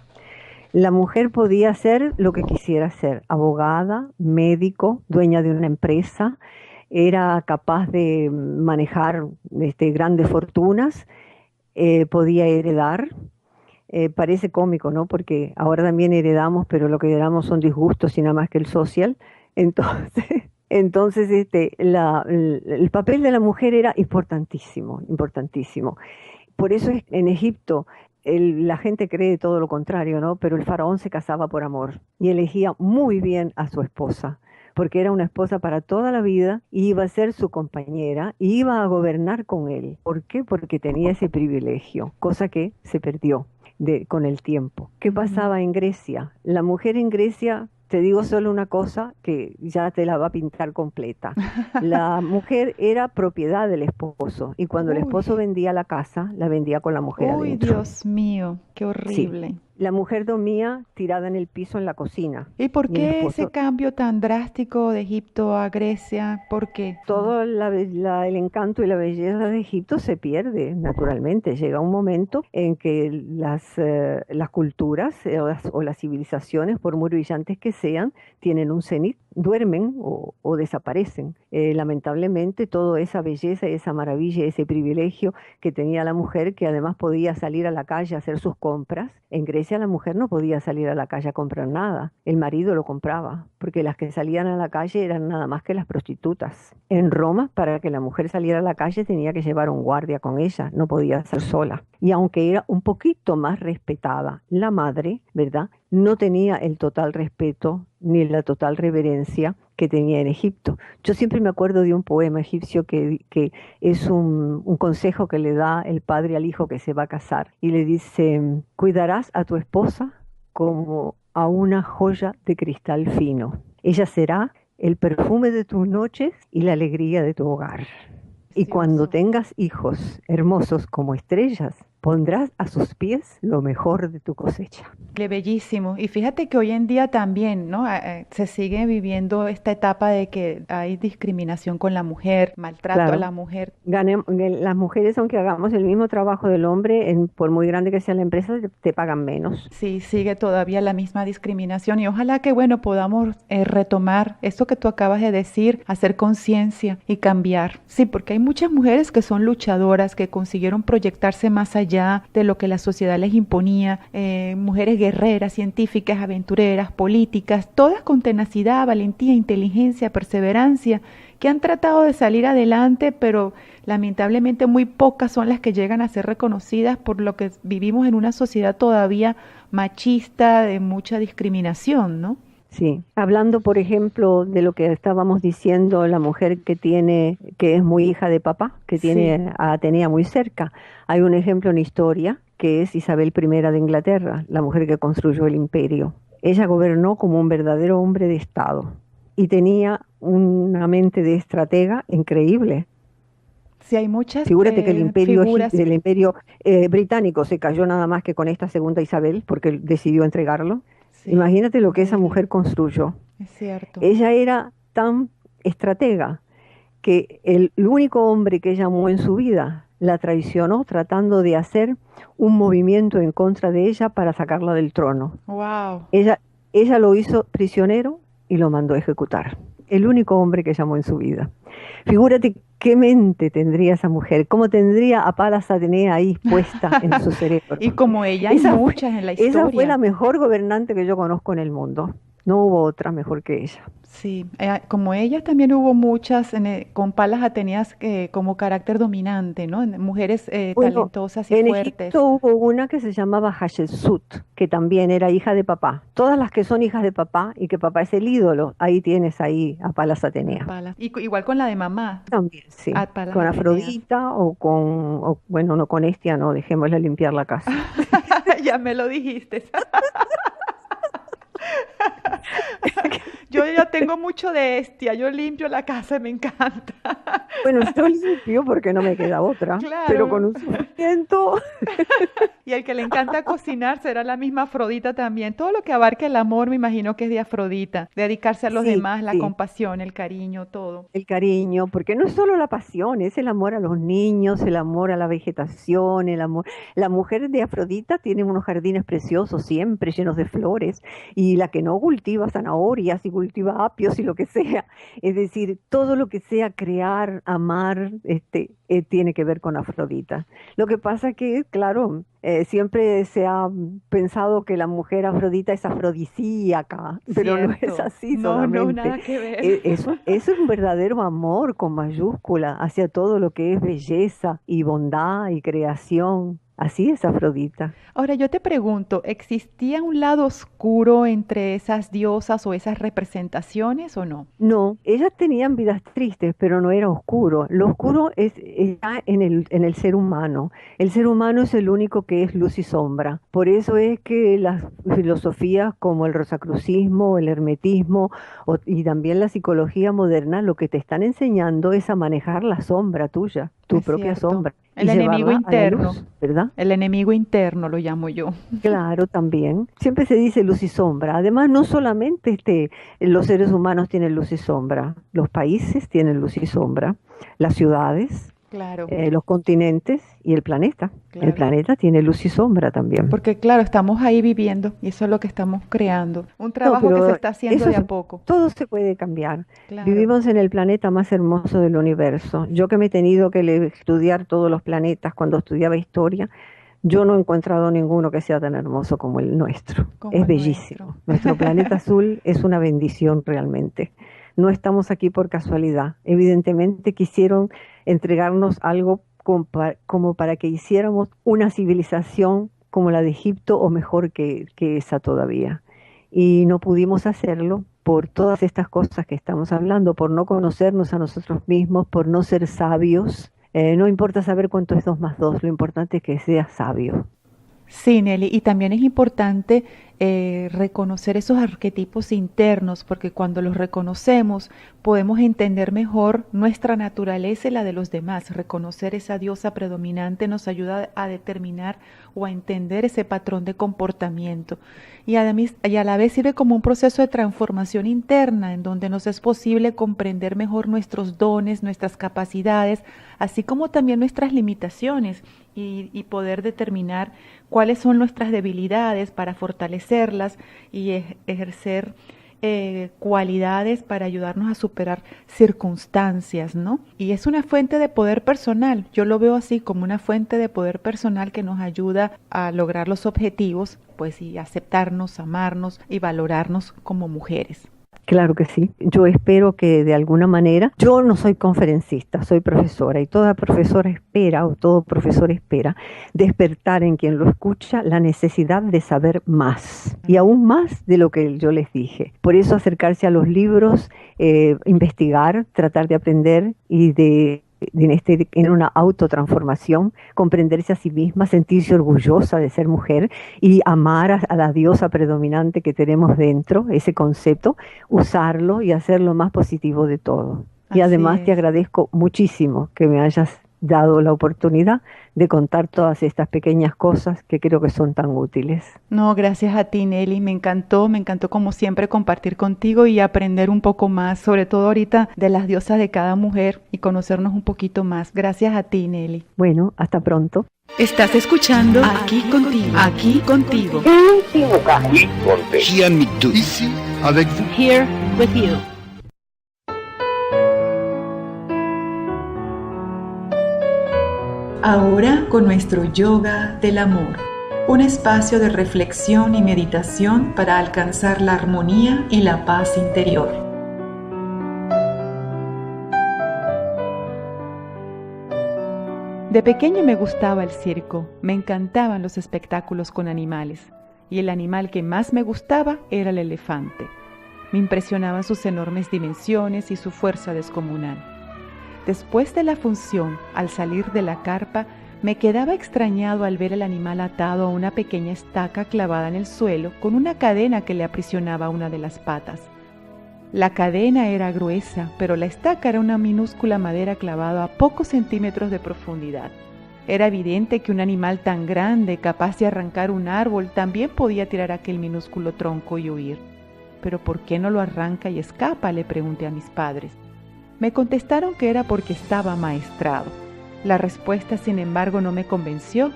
La mujer podía ser lo que quisiera ser, abogada, médico, dueña de una empresa, era capaz de manejar grandes fortunas, podía heredar. Parece cómico, ¿no? Porque ahora también heredamos, pero lo que heredamos son disgustos y nada más que el social. Entonces, el papel de la mujer era importantísimo, importantísimo. Por eso en Egipto la gente cree todo lo contrario, ¿no? Pero el faraón se casaba por amor y elegía muy bien a su esposa, porque era una esposa para toda la vida, y iba a ser su compañera, y iba a gobernar con él. ¿Por qué? Porque tenía ese privilegio, cosa que se perdió con el tiempo. ¿Qué pasaba en Grecia? La mujer en Grecia... Te digo solo una cosa que ya te la va a pintar completa. La mujer era propiedad del esposo y cuando el esposo vendía la casa, la vendía con la mujer adentro. Uy, Dios mío, qué horrible. Sí. La mujer dormía tirada en el piso en la cocina. ¿Y por qué ese cambio tan drástico de Egipto a Grecia? ¿Por qué? Todo el encanto y la belleza de Egipto se pierde, naturalmente. Llega un momento en que las culturas o las civilizaciones, por muy brillantes que sean, tienen un cenit, duermen o desaparecen. Lamentablemente, toda esa belleza, esa maravilla, ese privilegio que tenía la mujer, que además podía salir a la calle a hacer sus compras. En Grecia la mujer no podía salir a la calle a comprar nada, el marido lo compraba, porque las que salían a la calle eran nada más que las prostitutas. En Roma, para que la mujer saliera a la calle tenía que llevar un guardia con ella, no podía ser sola. Y aunque era un poquito más respetada, la madre, ¿verdad?, no tenía el total respeto ni la total reverencia que tenía en Egipto. Yo siempre me acuerdo de un poema egipcio que es un consejo que le da el padre al hijo que se va a casar. Y le dice: cuidarás a tu esposa como a una joya de cristal fino. Ella será el perfume de tus noches y la alegría de tu hogar. Y cuando tengas hijos hermosos como estrellas, pondrás a sus pies lo mejor de tu cosecha. Qué bellísimo. Y fíjate que hoy en día también, ¿no? Se sigue viviendo esta etapa de que hay discriminación con la mujer, maltrato a Claro, la mujer. las mujeres, aunque hagamos el mismo trabajo del hombre, por muy grande que sea la empresa, te pagan menos. Sí, sigue todavía la misma discriminación y ojalá que, bueno, podamos retomar esto que tú acabas de decir, hacer conciencia y cambiar. Sí, porque hay muchas mujeres que son luchadoras, que consiguieron proyectarse más allá de lo que la sociedad les imponía, mujeres guerreras, científicas, aventureras, políticas, todas con tenacidad, valentía, inteligencia, perseverancia, que han tratado de salir adelante, pero lamentablemente muy pocas son las que llegan a ser reconocidas por lo que vivimos en una sociedad todavía machista, de mucha discriminación, ¿no? Sí, hablando por ejemplo de lo que estábamos diciendo, la mujer que es muy hija de papá, que Sí. tiene a Atenea muy cerca. Hay un ejemplo en historia que es Isabel I de Inglaterra, la mujer que construyó el imperio. Ella gobernó como un verdadero hombre de Estado y tenía una mente de estratega increíble. Sí, hay muchas Figúrate que figuras, el imperio británico se cayó nada más que con esta segunda Isabel, porque él decidió entregarlo. sí, Imagínate lo que esa increíble, mujer construyó. es cierto. Ella era tan estratega que el único hombre que ella amó en su vida la traicionó tratando de hacer un movimiento en contra de ella para sacarla del trono. Wow. Ella lo hizo prisionero y lo mandó a ejecutar. El único hombre que ella amó en su vida. Figúrate qué mente tendría esa mujer, cómo tendría a Palas Atenea ahí puesta en su cerebro. Y como ella hay Esa fue, muchas en la esa fue la historia. mejor gobernante que yo conozco en el mundo. No hubo otra mejor que ella. Sí, como ella también hubo muchas con Palas Ateneas como carácter dominante, ¿no? Mujeres Bueno, talentosas y en fuertes. Egipto hubo una que se llamaba Hatshepsut, que también era hija de papá. Todas las que son hijas de papá y que papá es el ídolo, ahí tienes ahí a Palas A Atenea. Palas. Y igual con la de mamá, También, sí. a Palas Con Ateneas. Afrodita bueno, no con Hestia, no, dejémosle limpiar la casa. Ya me lo dijiste. Yo ya tengo mucho de Hestia, yo limpio la casa, me encanta. Bueno, yo limpio porque no me queda otra, pero con Claro. un sufrimiento. Y el que le encanta cocinar será la misma Afrodita también. Todo lo que abarca el amor, me imagino que es de Afrodita. Dedicarse a los Sí, demás, la sí. compasión, el cariño, todo. El cariño, porque no es solo la pasión, es el amor a los niños, el amor a la vegetación, el amor. La mujer de Afrodita tiene unos jardines preciosos siempre llenos de flores, y la que no cultiva zanahorias y cultiva apios y lo que sea. Es decir, todo lo que sea crear, amar, tiene que ver con Afrodita. Lo que pasa que, claro, siempre se ha pensado que la mujer Afrodita es afrodisíaca, pero no es Cierto. así No, no, solamente. nada que ver. Eso es un verdadero amor con mayúscula hacia todo lo que es belleza y bondad y creación. Así es Afrodita. Ahora yo te pregunto, ¿existía un lado oscuro entre esas diosas o esas representaciones o no? No, ellas tenían vidas tristes, pero no era oscuro. Lo oscuro está en el ser humano. El ser humano es el único que es luz y sombra. Por eso es que las filosofías como el rosacrucismo, el hermetismo y también la psicología moderna lo que te están enseñando es a manejar la sombra tuya, tu Es propia cierto. sombra, y El enemigo llevarla a la interno. luz, ¿verdad? El enemigo interno lo llamo yo. Claro, también. Siempre se dice luz y sombra. Además, no solamente los seres humanos tienen luz y sombra, los países tienen luz y sombra, las ciudades, Claro, los continentes y el planeta. El claro. planeta tiene luz y sombra también. Porque claro, estamos ahí viviendo y eso es lo que estamos creando. Un No, trabajo que se pero está haciendo eso de es, a poco. todo se puede cambiar. Claro, Vivimos en el planeta más hermoso del universo. Yo que me he tenido que estudiar todos los planetas cuando estudiaba historia, yo no he encontrado ninguno que sea tan hermoso como el nuestro. como Es el bellísimo. nuestro. Nuestro planeta azul es una bendición realmente. No estamos aquí por casualidad. Evidentemente quisieron entregarnos algo como para que hiciéramos una civilización como la de Egipto o mejor que esa todavía. Y no pudimos hacerlo por todas estas cosas que estamos hablando, por no conocernos a nosotros mismos, por no ser sabios. No importa saber cuánto es 2 más 2, lo importante es que seas sabio. Sí, Nelly, y también es importante reconocer esos arquetipos internos, porque cuando los reconocemos podemos entender mejor nuestra naturaleza y la de los demás. Reconocer esa diosa predominante nos ayuda a determinar o a entender ese patrón de comportamiento y a la vez sirve como un proceso de transformación interna en donde nos es posible comprender mejor nuestros dones, nuestras capacidades, así como también nuestras limitaciones y poder determinar cuáles son nuestras debilidades para fortalecerlas y ejercer cualidades para ayudarnos a superar circunstancias, ¿no? Y es una fuente de poder personal. Yo lo veo así como una fuente de poder personal que nos ayuda a lograr los objetivos, pues y aceptarnos, amarnos y valorarnos como mujeres. Claro que sí. Yo espero que de alguna manera, yo no soy conferencista, soy profesora y toda profesora espera o todo profesor espera despertar en quien lo escucha la necesidad de saber más y aún más de lo que yo les dije. Por eso acercarse a los libros, investigar, tratar de aprender y en una autotransformación, comprenderse a sí misma, sentirse orgullosa de ser mujer y amar a la diosa predominante que tenemos dentro, ese concepto, usarlo y hacer lo más positivo de todo. Y además te agradezco muchísimo que me hayas dado la oportunidad de contar todas estas pequeñas cosas que creo que son tan útiles. No, gracias a ti, Nelly, me encantó como siempre compartir contigo y aprender un poco más, sobre todo ahorita de las diosas de cada mujer y conocernos un poquito más. Gracias a ti, Nelly. Bueno, hasta pronto. Estás escuchando Aquí Contigo. Aquí Contigo. Ici avec vous. Here with you. Ahora con nuestro yoga del amor, un espacio de reflexión y meditación para alcanzar la armonía y la paz interior. De pequeña me gustaba el circo, me encantaban los espectáculos con animales, y el animal que más me gustaba era el elefante. Me impresionaban sus enormes dimensiones y su fuerza descomunal. Después de la función, al salir de la carpa, me quedaba extrañado al ver el animal atado a una pequeña estaca clavada en el suelo con una cadena que le aprisionaba una de las patas. La cadena era gruesa, pero la estaca era una minúscula madera clavada a pocos centímetros de profundidad. Era evidente que un animal tan grande, capaz de arrancar un árbol, también podía tirar aquel minúsculo tronco y huir. ¿Pero por qué no lo arranca y escapa?, le pregunté a mis padres. Me contestaron que era porque estaba amaestrado. La respuesta, sin embargo, no me convenció.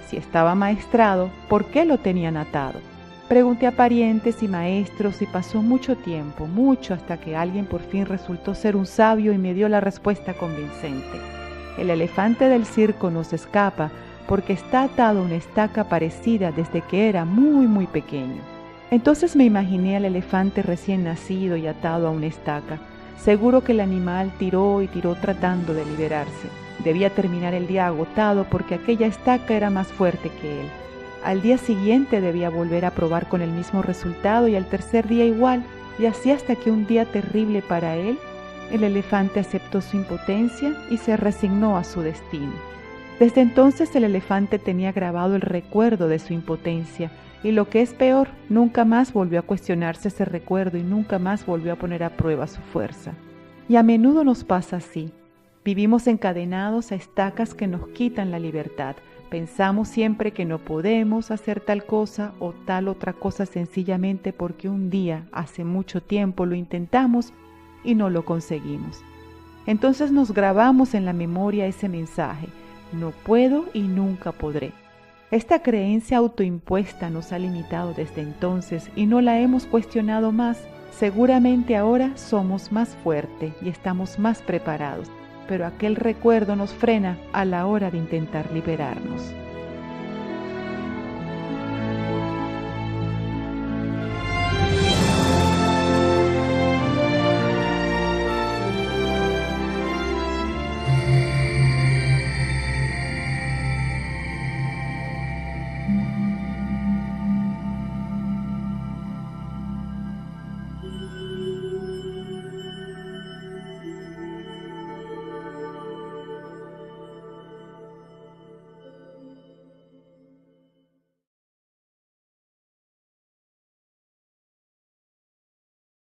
Si estaba amaestrado, ¿por qué lo tenían atado? Pregunté a parientes y maestros y pasó mucho tiempo, mucho, hasta que alguien por fin resultó ser un sabio y me dio la respuesta convincente. El elefante del circo no se escapa porque está atado a una estaca parecida desde que era muy, muy pequeño. Entonces me imaginé al elefante recién nacido y atado a una estaca. Seguro que el animal tiró y tiró tratando de liberarse. Debía terminar el día agotado porque aquella estaca era más fuerte que él. Al día siguiente debía volver a probar con el mismo resultado y al tercer día igual, y así hasta que un día terrible para él, el elefante aceptó su impotencia y se resignó a su destino. Desde entonces el elefante tenía grabado el recuerdo de su impotencia y lo que es peor, nunca más volvió a cuestionarse ese recuerdo y nunca más volvió a poner a prueba su fuerza. Y a menudo nos pasa así. Vivimos encadenados a estacas que nos quitan la libertad. Pensamos siempre que no podemos hacer tal cosa o tal otra cosa sencillamente porque un día, hace mucho tiempo, lo intentamos y no lo conseguimos. Entonces nos grabamos en la memoria ese mensaje: no puedo y nunca podré. Esta creencia autoimpuesta nos ha limitado desde entonces y no la hemos cuestionado más. Seguramente ahora somos más fuertes y estamos más preparados, pero aquel recuerdo nos frena a la hora de intentar liberarnos.